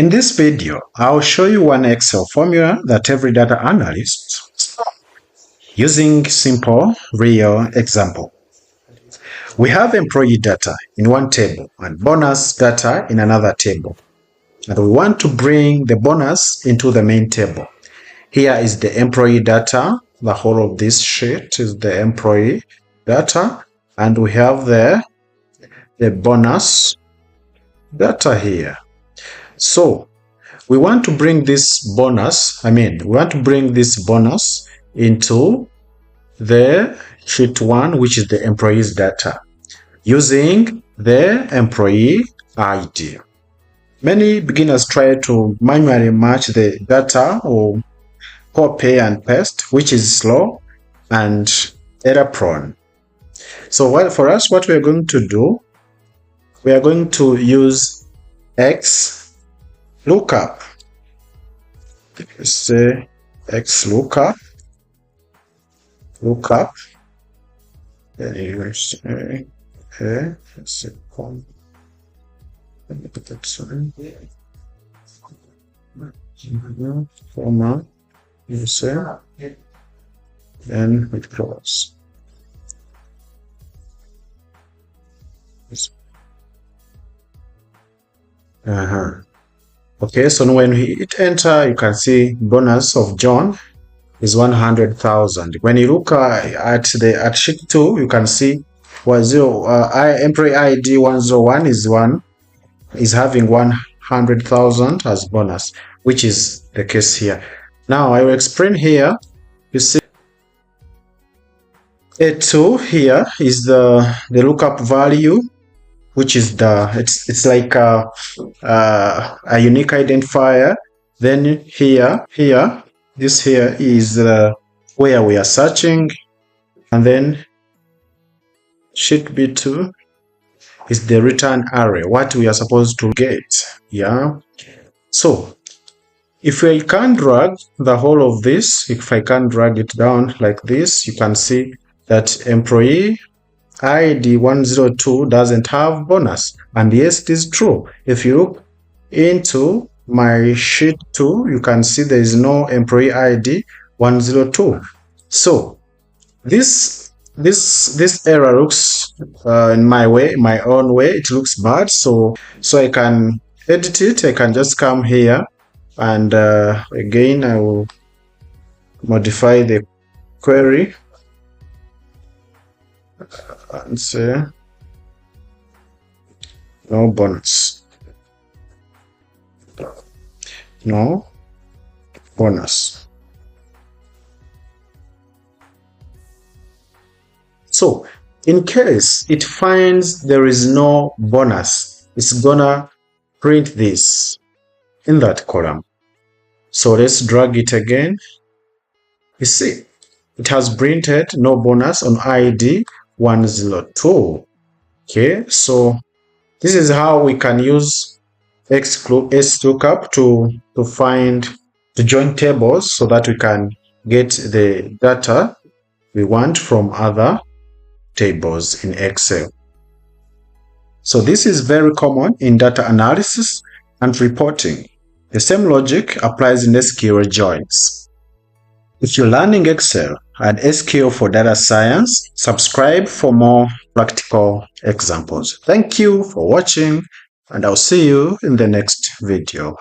In this video, I'll show you one Excel formula that every data analyst using simple real example. We have employee data in one table and bonus data in another table. And we want to bring the bonus into the main table. Here is the employee data. The whole of this sheet is the employee data. And we have the bonus data here. So we want to bring this bonus, into the sheet 1, which is the employee's data, using the employee ID. Many beginners try to manually match the data or copy and paste, which is slow and error prone. So for us, what we are going to do, we are going to use xlookup. Let's say xlookup. Then you say, okay, let's say, let me put that sign. Comma, you say, then we close. Okay, so when we hit enter, you can see bonus of John is 100,000. When you look at sheet 2, you can see employee ID 101 is having 100,000 as bonus, which is the case here. Now I will explain here. You see A2 here is the lookup value, which is it's like a unique identifier. Then this here is where we are searching, and then sheet B2 is the return array, what we are supposed to get. Yeah. So if I can drag the whole of this, if I can drag it down like this, you can see that employee ID 102 doesn't have bonus, and yes, it is true. If you look into my sheet 2, you can see there is no employee ID 102. So this error looks in my own way, it looks bad. So I can edit it. I can just come here and again I will modify the query and say no bonus, no bonus. So in case it finds there is no bonus, it's gonna print this in that column. So let's drag it again. You see it has printed no bonus on ID 102. Okay, so this is how we can use xlookup to join tables so that we can get the data we want from other tables in Excel. So this is very common in data analysis and reporting. The same logic applies in SQL joins. If you're learning Excel and SQL for data science, subscribe for more practical examples. Thank you for watching, and I'll see you in the next video.